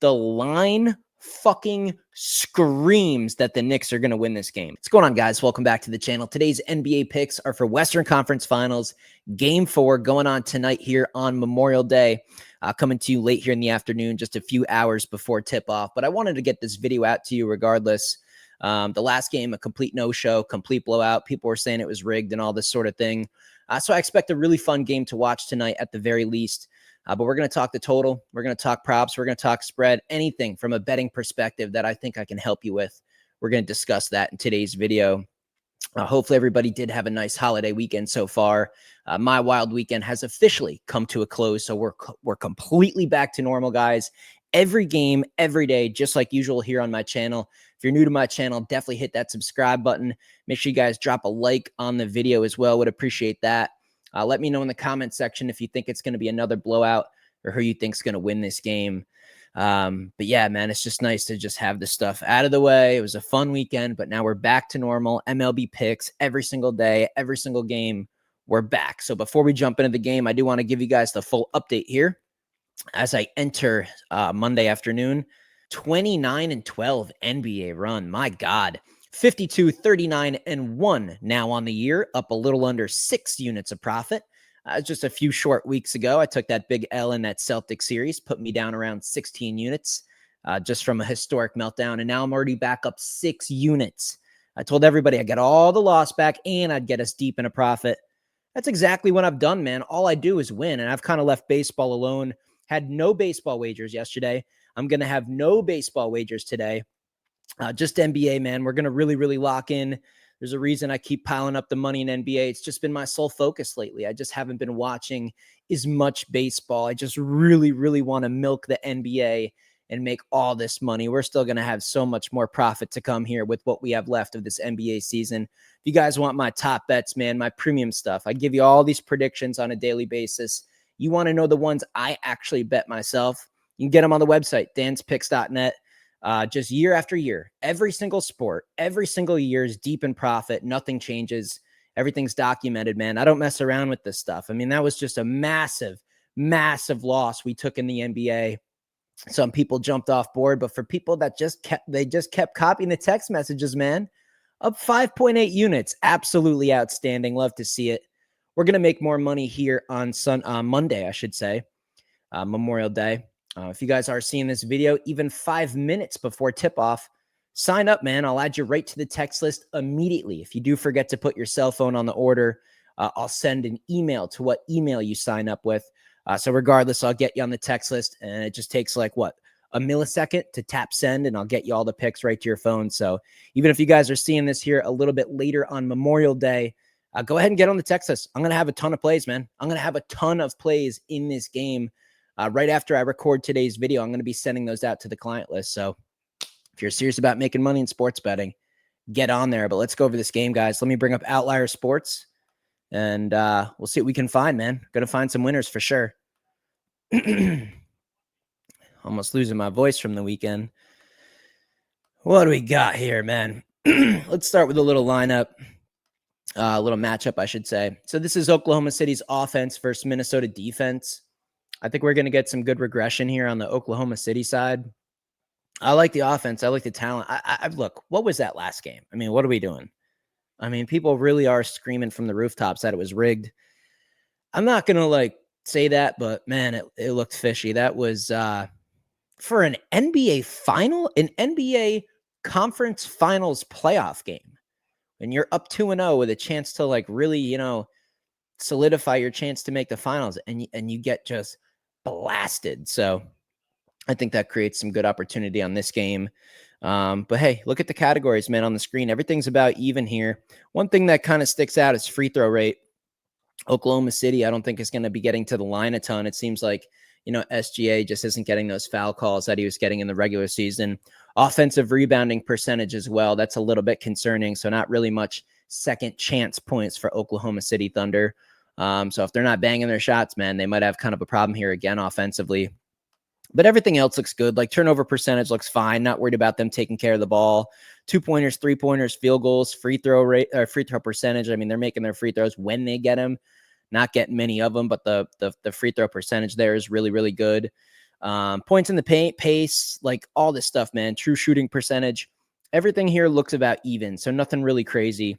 The line fucking screams that the Knicks are going to win this game. What's going on, guys? Welcome back to the channel. Today's NBA picks are for Western Conference Finals. Game 4 going on tonight here on Memorial Day. Coming to you late here in the afternoon, just a few hours before tip-off. But I wanted to get this video out to you regardless. The last game, a complete no-show, complete blowout. People were saying it was rigged and all this sort of thing. So I expect a really fun game to watch tonight at the very least. But we're going to talk the total. We're going to talk props. We're going to talk spread. Anything from a betting perspective that I think I can help you with. We're going to discuss that in today's video. Hopefully everybody did have a nice holiday weekend so far. My wild weekend has officially come to a close, so we're completely back to normal, guys. Every game, every day, just like usual here on my channel. If you're new to my channel, definitely hit that subscribe button. Make sure you guys drop a like on the video as well. Would appreciate that. Let me know in the comment section if you think it's going to be another blowout or who you think is going to win this game. But yeah, man, it's just nice to just have this stuff out of the way. It was a fun weekend, but now we're back to normal. MLB picks every single day, every single game. We're back. So before we jump into the game, I do want to give you guys the full update here as I enter Monday afternoon. 29-12 NBA run. My God. 52, 39, and 1 now on the year, up a little under 6 units of profit. Just a few short weeks ago, I took that big L in that Celtics series, put me down around 16 units just from a historic meltdown, and now I'm already back up 6 units. I told everybody I'd get all the loss back, and I'd get us deep in a profit. That's exactly what I've done, man. All I do is win, and I've kind of left baseball alone. Had no baseball wagers yesterday. I'm going to have no baseball wagers today. Just NBA, man. We're going to really lock in. There's a reason I keep piling up the money in NBA. It's just been my sole focus lately. I just haven't been watching as much baseball. I just really want to milk the NBA and make all this money. We're still going to have so much more profit to come here with what we have left of this NBA season. If you guys want my top bets, man, my premium stuff, I give you all these predictions on a daily basis. You want to know the ones I actually bet myself? You can get them on the website, danspicks.net. Just year after year, every single sport, every single year is deep in profit. Nothing changes. Everything's documented, man. I don't mess around with this stuff. I mean, that was just a massive loss we took in the NBA. Some people jumped off board, but for people that just kept copying the text messages, man, up 5.8 units. Absolutely outstanding. Love to see it. We're going to make more money here on Monday, I should say, Memorial Day. If you guys are seeing this video even 5 minutes before tip-off, sign up, man. I'll add you right to the text list immediately. If you do forget to put your cell phone on the order, I'll send an email to what email you sign up with. So regardless, I'll get you on the text list, and it just takes like, what, a millisecond to tap send, and I'll get you all the picks right to your phone. So even if you guys are seeing this here a little bit later on Memorial Day, go ahead and get on the text list. I'm going to have a ton of plays, man. I'm going to have a ton of plays in this game. Right after I record today's video, I'm going to be sending those out to the client list. So if you're serious about making money in sports betting, get on there. But let's go over this game, guys. Let me bring up Outlier Sports, and we'll see what we can find, man. Going to find some winners for sure. Almost losing my voice from the weekend. What do we got here, man? Let's start with a little lineup. A little matchup, I should say. So this is Oklahoma City's offense versus Minnesota defense. I think we're going to get some good regression here on the Oklahoma City side. I like the offense. I like the talent. Look, what was that last game? I mean, what are we doing? I mean, people really are screaming from the rooftops that it was rigged. I'm not going to say that, but man, it looked fishy. That was for an NBA final, an NBA conference finals playoff game. When you're up 2-0 with a chance to really, solidify your chance to make the finals, and you get just blasted. So I think that creates some good opportunity on this game. But hey, look at the categories, man, on the screen. Everything's about even here. One thing that kind of sticks out is free throw rate. Oklahoma City, I don't think is going to be getting to the line a ton. It seems like, SGA just isn't getting those foul calls that he was getting in the regular season. Offensive rebounding percentage as well. That's a little bit concerning. So not really much second chance points for Oklahoma City Thunder. So if they're not banging their shots, man, they might have kind of a problem here again offensively. But everything else looks good. Like turnover percentage looks fine. Not worried about them taking care of the ball. 2-pointers, 3-pointers, field goals, free throw rate, or free throw percentage. I mean, they're making their free throws when they get them. Not getting many of them, but the free throw percentage there is really good. Points in the paint, pace, like all this stuff, man. True shooting percentage. Everything here looks about even, so nothing really crazy.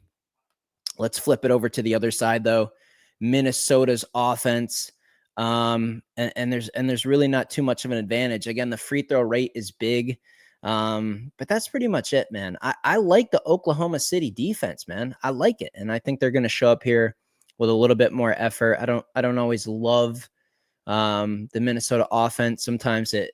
Let's flip it over to the other side, though. Minnesota's offense. And there's really not too much of an advantage. Again, the free throw rate is big. But that's pretty much it, man. I like the Oklahoma City defense, man. I like it. And I think they're going to show up here with a little bit more effort. I don't always love the Minnesota offense. Sometimes it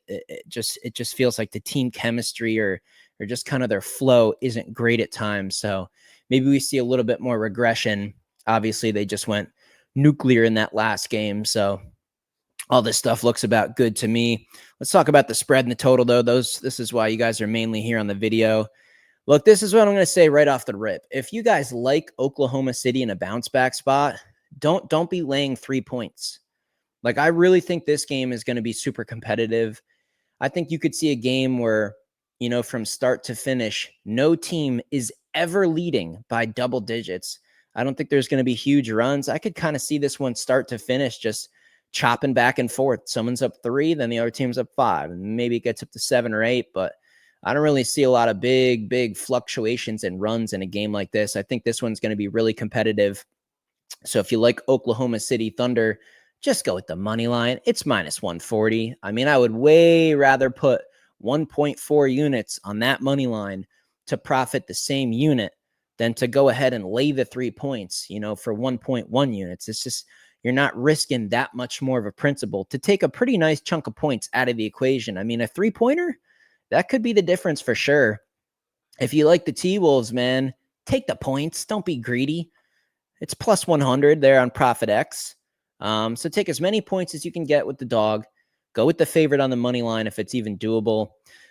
just feels like the team chemistry or just kind of their flow isn't great at times. So maybe we see a little bit more regression. Obviously, they just went nuclear in that last game. So all this stuff looks about good to me. Let's talk about the spread and the total, though. This is why you guys are mainly here on the video. Look, this is what I'm going to say right off the rip. If you guys like Oklahoma City in a bounce back spot, don't be laying 3 points. Like, I really think this game is going to be super competitive. I think you could see a game where, from start to finish, no team is ever leading by double digits. I don't think there's going to be huge runs. I could kind of see this one start to finish just chopping back and forth. Someone's up 3, then the other team's up 5, and maybe it gets up to 7 or 8, but I don't really see a lot of big fluctuations and runs in a game like this. I think this one's going to be really competitive. So if you like Oklahoma City Thunder, just go with the money line. It's minus 140. I mean, I would way rather put 1.4 units on that money line to profit the same unit than to go ahead and lay the 3 points, for 1.1 units. It's just, you're not risking that much more of a principal to take a pretty nice chunk of points out of the equation. I mean, a 3-pointer, that could be the difference for sure. If you like the T-Wolves, man, take the points. Don't be greedy. It's plus 100 there on Profit X. So take as many points as you can get with the dog. Go with the favorite on the money line if it's even doable.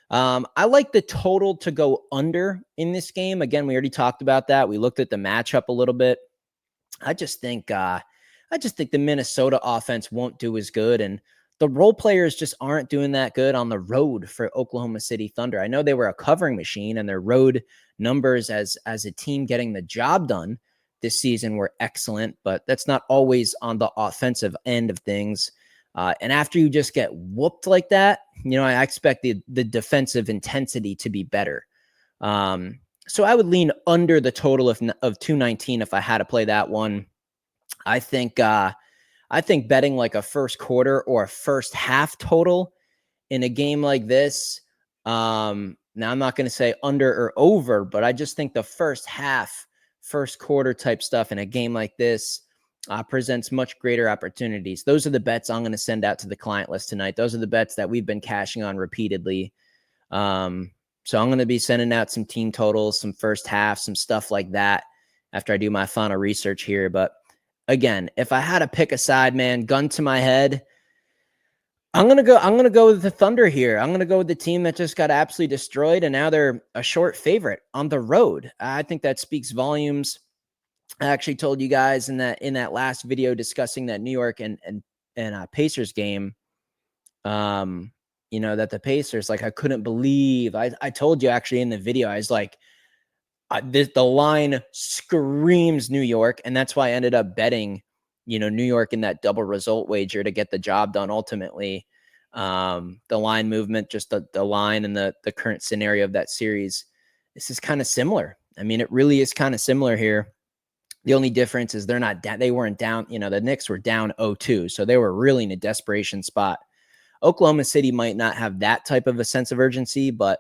I like the total to go under in this game. Again, we already talked about that. We looked at the matchup a little bit. I just think the Minnesota offense won't do as good, and the role players just aren't doing that good on the road for Oklahoma City Thunder. I know they were a covering machine, and their road numbers as a team getting the job done this season were excellent, but that's not always on the offensive end of things. And after you just get whooped like that, I expect the defensive intensity to be better. So I would lean under the total of 219 if I had to play that one. I think betting like a first quarter or a first half total in a game like this. Now I'm not going to say under or over, but I just think the first half, first quarter type stuff in a game like this presents much greater opportunities. Those are the bets I'm going to send out to the client list tonight. Those are the bets that we've been cashing on repeatedly. So I'm going to be sending out some team totals, some first half, some stuff like that after I do my final research here. But again, if I had to pick a side, man, gun to my head, I'm going to go with the Thunder here. I'm going to go with the team that just got absolutely destroyed, and now they're a short favorite on the road. I think that speaks volumes. I actually told you guys in that last video discussing that New York and Pacers game, that the Pacers, like, I couldn't believe. I told you actually in the video, I was like, the line screams New York, and that's why I ended up betting, New York in that double result wager to get the job done ultimately. The line movement, just the line and the current scenario of that series, this is kind of similar. I mean, it really is kind of similar here. The only difference is they weren't down, the Knicks were down 0-2, so they were really in a desperation spot. Oklahoma City might not have that type of a sense of urgency, but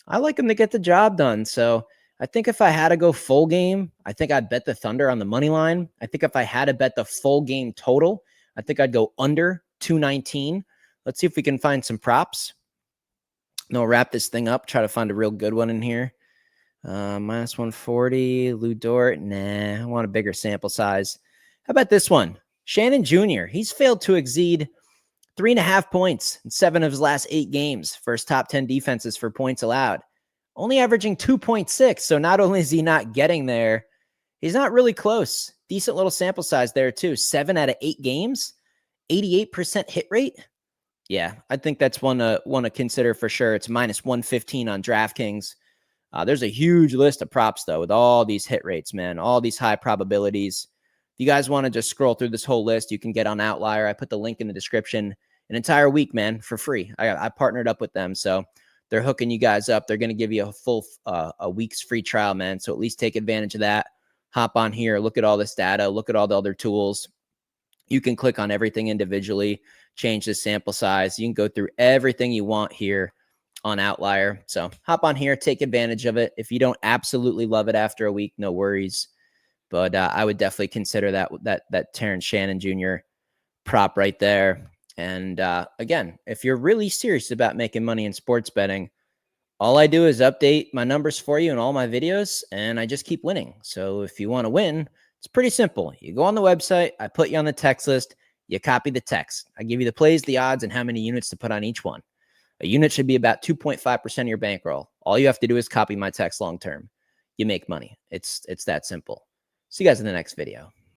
I like them to get the job done. So I think if I had to go full game, I think I'd bet the Thunder on the money line. I think if I had to bet the full game total, I think I'd go under 219. Let's see if we can find some props. And I'll wrap this thing up, try to find a real good one in here. Minus 140, Lou Dort. Nah, I want a bigger sample size. How about this one? Shannon Jr. He's failed to exceed 3.5 points in 7 of his last 8 games. First top 10 defenses for points allowed. Only averaging 2.6. So not only is he not getting there, he's not really close. Decent little sample size there too. 7 out of 8 games, 88% hit rate. Yeah, I think that's one to consider for sure. It's minus 115 on DraftKings. There's a huge list of props, though, with all these hit rates, man, all these high probabilities. If you guys want to just scroll through this whole list, you can get on Outlier. I put the link in the description. an entire week, man, for free. I partnered up with them, so they're hooking you guys up. They're going to give you a full a week's free trial, man. So at least take advantage of that. Hop on here, look at all this data, look at all the other tools. You can click on everything individually, change the sample size. You can go through everything you want here on Outlier. So hop on here, take advantage of it. If you don't absolutely love it after a week, no worries. But I would definitely consider that Terrence Shannon Jr. prop right there. And again, if you're really serious about making money in sports betting, all I do is update my numbers for you in all my videos, and I just keep winning. So if you want to win, it's pretty simple. You go on the website, I put you on the text list, you copy the text. I give you the plays, the odds, and how many units to put on each one. A unit should be about 2.5% of your bankroll. All you have to do is copy my text long term. You make money. It's that simple. See you guys in the next video.